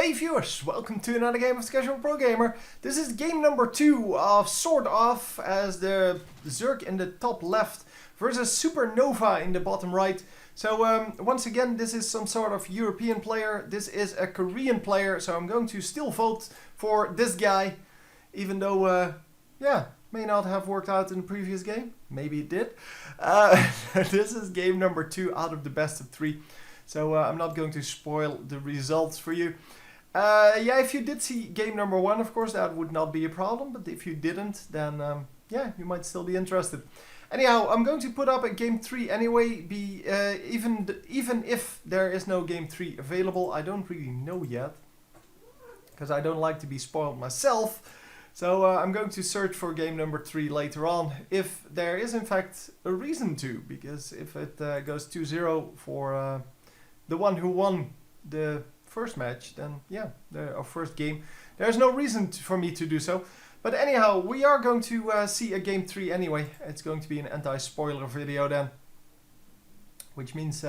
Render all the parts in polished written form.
Hey viewers, welcome to another game of Casual Pro Gamer. This is game number 2 of SortOf as the Zerg in the top left versus SuperNova in the bottom right. So once again, this is some sort of European player. This is a Korean player, so I'm going to still vote for this guy. Even though, yeah, may not have worked out in the previous game. Maybe it did. This is game number 2 out of the best of 3. So I'm not going to spoil the results for you. Yeah, if you did see game number 1, of course, that would not be a problem. But if you didn't, then yeah, you might still be interested. Anyhow, I'm going to put up a game 3 anyway. Even if there is no game 3 available, I don't really know yet. Because I don't like to be spoiled myself. So I'm going to search for game number 3 later on. If there is in fact a reason to. Because if it goes 2-0 for the one who won the first match, then yeah, our first game, there's no reason for me to do so. But anyhow, we are going to see a game 3 anyway. It's going to be an anti-spoiler video then. Which means,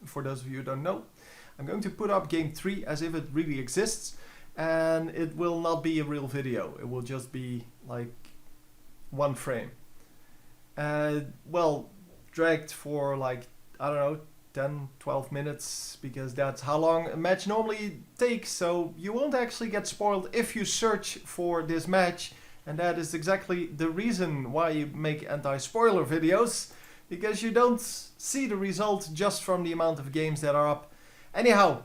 for those of you who don't know, I'm going to put up game 3 as if it really exists. And it will not be a real video. It will just be like one frame. Well, dragged for like, I don't know, 10-12 minutes, because that's how long a match normally takes. So you won't actually get spoiled if you search for this match, and that is exactly the reason why you make anti-spoiler videos, because you don't see the result just from the amount of games that are up. Anyhow,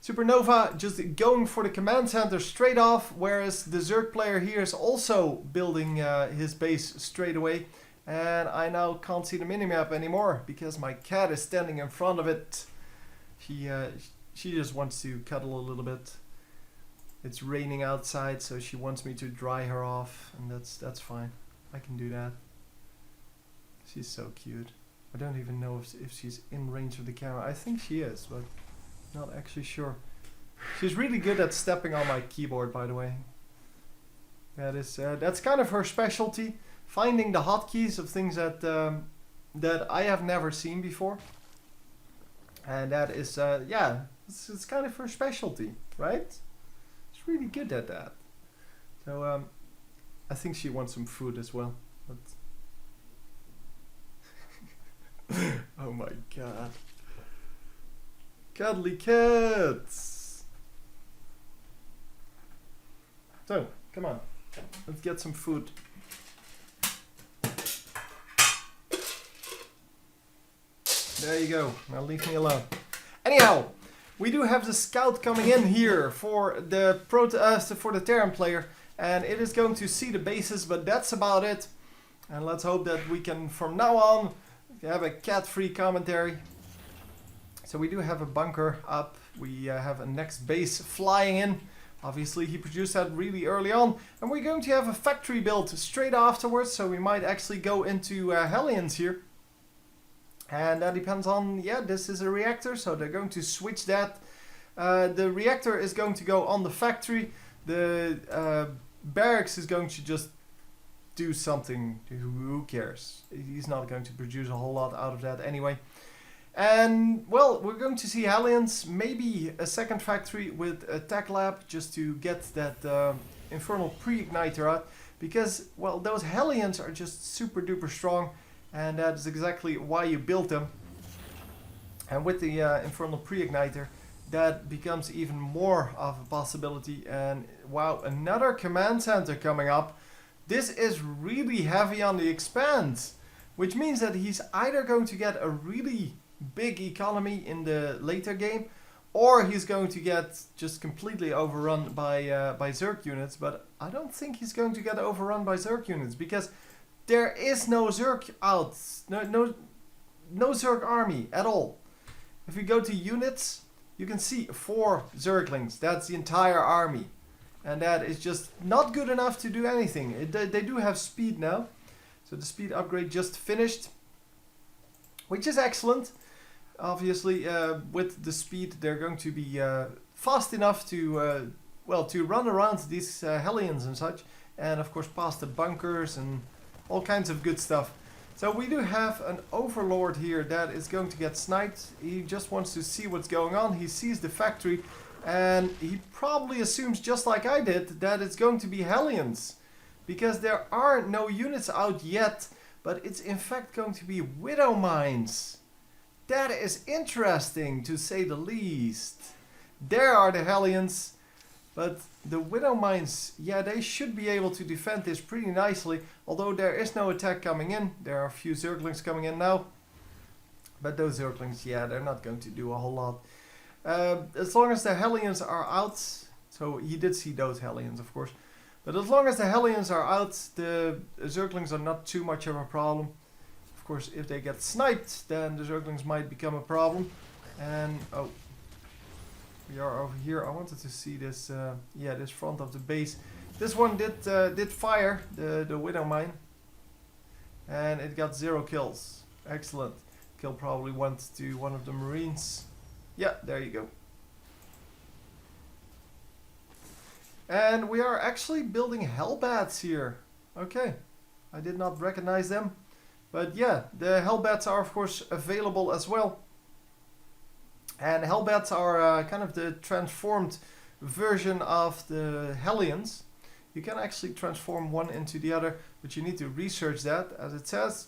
SuperNova just going for the command center straight off, whereas the Zerg player here is also building his base straight away. And I now can't see the minimap anymore because my cat is standing in front of it. She just wants to cuddle a little bit. It's raining outside, so she wants me to dry her off, and that's fine. I can do that. She's so cute. I don't even know if she's in range of the camera. I think she is, but not actually sure. She's really good at stepping on my keyboard, by the way. That's kind of her specialty. Finding the hotkeys of things that that I have never seen before, and that is yeah, it's kind of her specialty, right? She's really good at that. So I think she wants some food as well. But oh my god, cuddly cats! So come on, let's get some food. There you go. Now leave me alone. Anyhow, we do have the scout coming in here for the for the Terran player, and it is going to see the bases, but that's about it. And let's hope that we can, from now on, have a cat-free commentary. So we do have a bunker up. We have a next base flying in. Obviously, he produced that really early on, and we're going to have a factory built straight afterwards. So we might actually go into Hellions here. And that depends on, yeah, this is a reactor, so they're going to switch that. The reactor is going to go on the factory. The barracks is going to just do something. Who cares? He's not going to produce a whole lot out of that anyway. And, well, we're going to see Hellions, maybe a second factory with a tech lab, just to get that infernal pre-igniter out. Because, well, those Hellions are just super duper strong. And that is exactly why you built them. And with the infernal pre-igniter, that becomes even more of a possibility. And wow, another command center coming up. This is really heavy on the expand, which means that he's either going to get a really big economy in the later game, or he's going to get just completely overrun by Zerg units. But I don't think he's going to get overrun by Zerg units, because there is no Zerg out, no Zerg army at all. If we go to units, you can see 4 Zerglings. That's the entire army, and that is just not good enough to do anything. They do have speed now, so the speed upgrade just finished, which is excellent. Obviously, with the speed, they're going to be fast enough to well, to run around these Hellions and such, and of course past the bunkers and all kinds of good stuff. So we do have an overlord here that is going to get sniped. He just wants to see what's going on. He sees the factory, And he probably assumes, just like I did, that it's going to be Hellions. Because there are no units out yet, but it's in fact going to be Widow Mines. That is interesting, to say the least. There are the Hellions, but the Widow Mines, yeah, they should be able to defend this pretty nicely. Although there is no attack coming in. There are a few Zerglings coming in now. But those Zerglings, yeah, they're not going to do a whole lot. As long as the Hellions are out, so he did see those Hellions, of course. But as long as the Hellions are out, the Zerglings are not too much of a problem. Of course, if they get sniped, then the Zerglings might become a problem. And, oh, we are over here. I wanted to see this, yeah, this front of the base. This one did fire, the Widow Mine. And it got 0 kills. Excellent. Kill probably went to one of the Marines. Yeah, there you go. And we are actually building Hellbats here. Okay, I did not recognize them. But yeah, the Hellbats are of course available as well. And Hellbats are kind of the transformed version of the Hellions. You can actually transform one into the other, but you need to research that, as it says.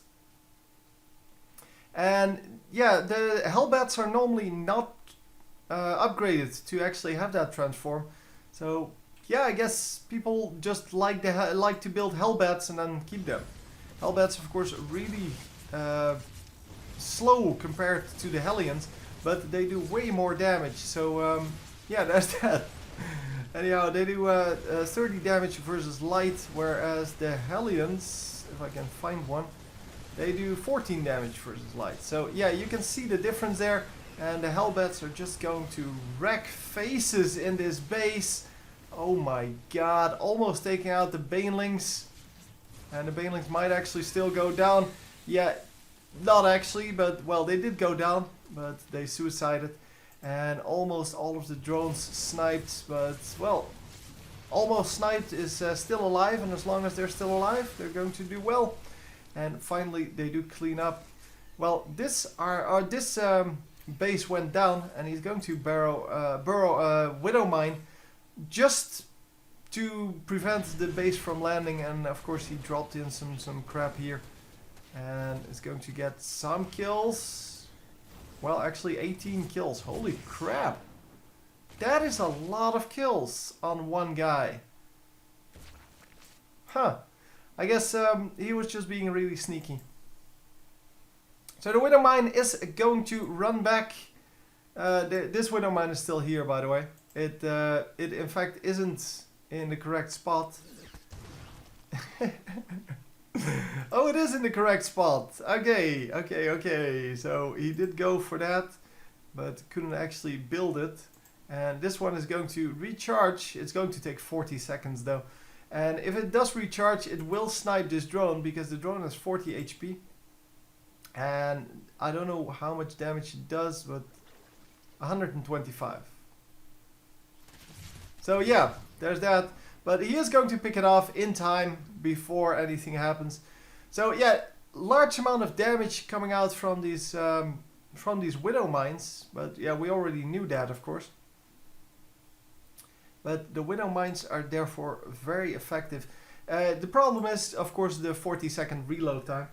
And yeah, the Hellbats are normally not upgraded to actually have that transform. So yeah, I guess people just like to build Hellbats and then keep them. Hellbats, of course, really slow compared to the Hellions, but they do way more damage. So yeah, there's that. Anyhow, they do 30 damage versus light, whereas the Hellions, if I can find one, they do 14 damage versus light. So yeah, you can see the difference there. And the Hellbats are just going to wreck faces in this base. Oh my god, almost taking out the Banelings. And the Banelings might actually still go down. Yeah, not actually, but well, they did go down, but they suicided. And almost all of the drones sniped, but well, almost sniped is still alive, and as long as they're still alive, they're going to do well. And finally, they do clean up. Well, this base went down, and he's going to burrow a Widow Mine just to prevent the base from landing. And of course, he dropped in some crap here, and is going to get some kills. Well, actually 18 kills. Holy crap! That is a lot of kills on one guy. Huh. I guess he was just being really sneaky. So the Widow Mine is going to run back. This Widow Mine is still here, by the way. It in fact isn't in the correct spot. Oh, it is in the correct spot. Okay. So he did go for that, but couldn't actually build it. And this one is going to recharge. It's going to take 40 seconds though. And if it does recharge, it will snipe this drone, because the drone has 40 HP. And I don't know how much damage it does, but 125. So yeah, there's that. But he is going to pick it off in time before anything happens. So yeah, large amount of damage coming out from these Widow Mines. But yeah, we already knew that, of course. But the Widow Mines are therefore very effective. The problem is, of course, the 40-second reload time.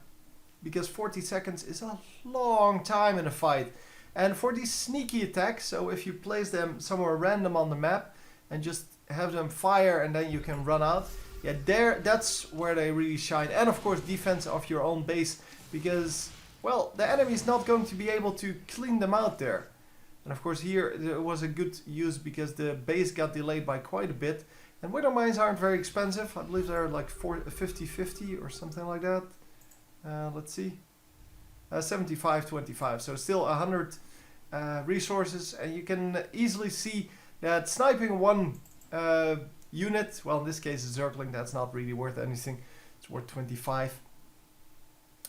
Because 40 seconds is a long time in a fight. And for these sneaky attacks, so if you place them somewhere random on the map and just have them fire and then you can run out, yeah, that's where they really shine. And of course, defense of your own base, because, well, the enemy is not going to be able to clean them out there. And of course here it was a good use because the base got delayed by quite a bit. And Widow Mines aren't very expensive. I believe they're like 50-50 or something like that. Let's see. 75-25. So still 100 resources. And you can easily see that sniping one unit, well in this case a Zergling, that's not really worth anything. It's worth 25.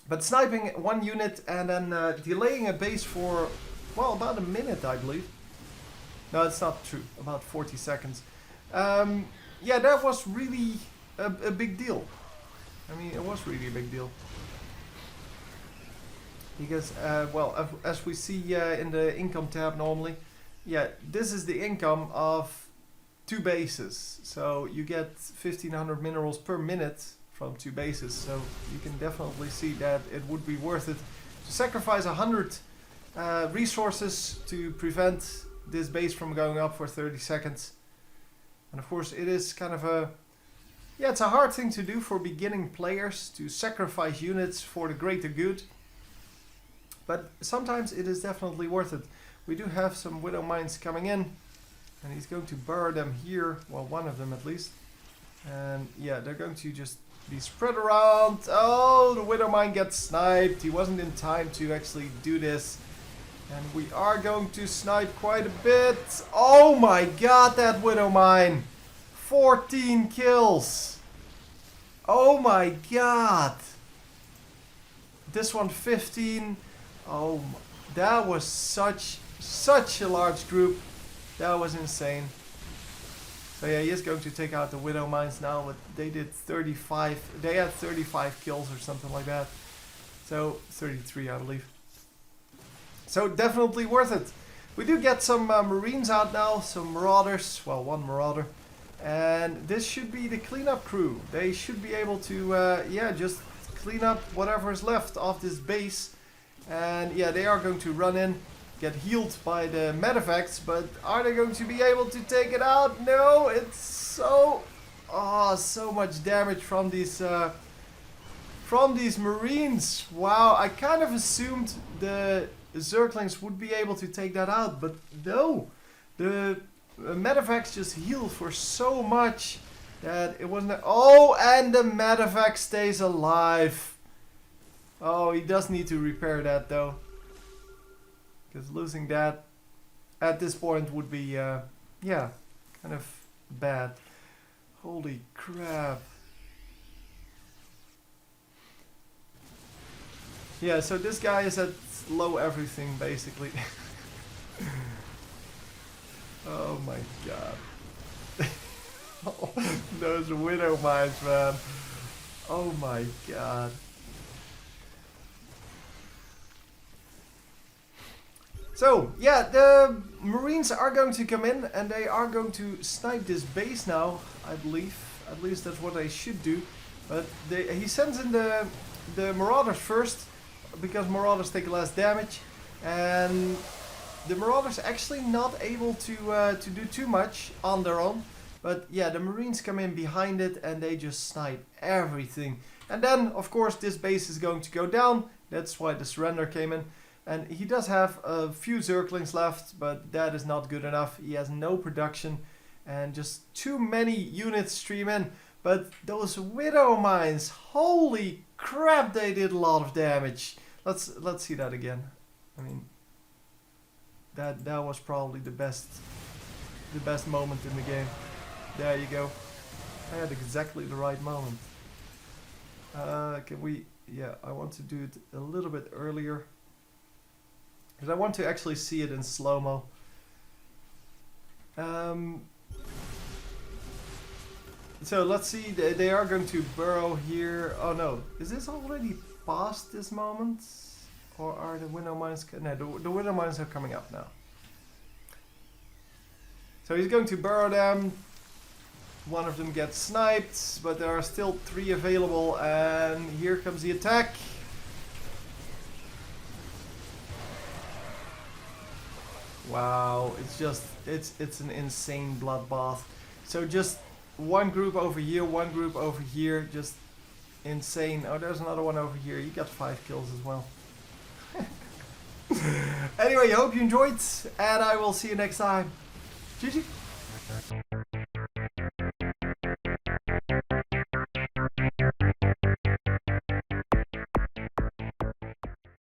But sniping one unit and then delaying a base for, well, about a minute, I believe. No, it's not true. About 40 seconds. Yeah, that was really a big deal. I mean, it was really a big deal. Because, well, as we see in the income tab normally, yeah, this is the income of 2 bases. So you get 1500 minerals per minute from 2 bases. So you can definitely see that it would be worth it to sacrifice 100 resources to prevent this base from going up for 30 seconds. And of course it is kind of a, yeah, it's a hard thing to do for beginning players, to sacrifice units for the greater good. But sometimes it is definitely worth it. We do have some Widow Mines coming in, and he's going to burrow them here, well, one of them at least. And yeah, they're going to just be spread around. Oh, the Widow Mine gets sniped. He wasn't in time to actually do this. And we are going to snipe quite a bit. Oh my god, that Widow Mine! 14 kills! Oh my god! This one 15. Oh, that was such a large group. That was insane. So yeah, he is going to take out the Widow Mines now, but they did 35. They had 35 kills or something like that. So 33, I believe. So definitely worth it. We do get some Marines out now, some Marauders. Well, one Marauder. And this should be the cleanup crew. They should be able to, yeah, just clean up whatever is left of this base. And yeah, they are going to run in, get healed by the medevacts, but are they going to be able to take it out? No, it's so much damage from these Marines. Wow, I kind of assumed the Zerglings would be able to take that out, but no, the medevacts just heal for so much that it wasn't. Oh, and the medevac stays alive. Oh, he does need to repair that though, because losing that at this point would be, yeah, kind of bad. Holy crap. Yeah, so this guy is at low everything basically. Oh my god. Oh, those Widow Mines, man. Oh my god. So, yeah, the Marines are going to come in and they are going to snipe this base now, I believe. At least that's what they should do. But he sends in the Marauders first, because Marauders take less damage. And the Marauders actually not able to do too much on their own. But yeah, the Marines come in behind it and they just snipe everything. And then, of course, this base is going to go down. That's why the surrender came in. And he does have a few Zerglings left, but that is not good enough. He has no production and just too many units stream in. But those Widow Mines, holy crap, they did a lot of damage. Let's see that again. I mean, that was probably the best moment in the game. There you go. I had exactly the right moment. Can we? Yeah, I want to do it a little bit earlier. Because I want to actually see it in slow-mo. So let's see, they are going to burrow here. Oh no, is this already past this moment? Or are the Widow Mines... No, the Widow Mines are coming up now. So he's going to burrow them. One of them gets sniped, but there are still 3 available. And here comes the attack. Wow, it's just, it's an insane bloodbath. So just one group over here, one group over here, just insane. Oh, there's another one over here. He got 5 kills as well. Anyway, I hope you enjoyed, and I will see you next time. GG.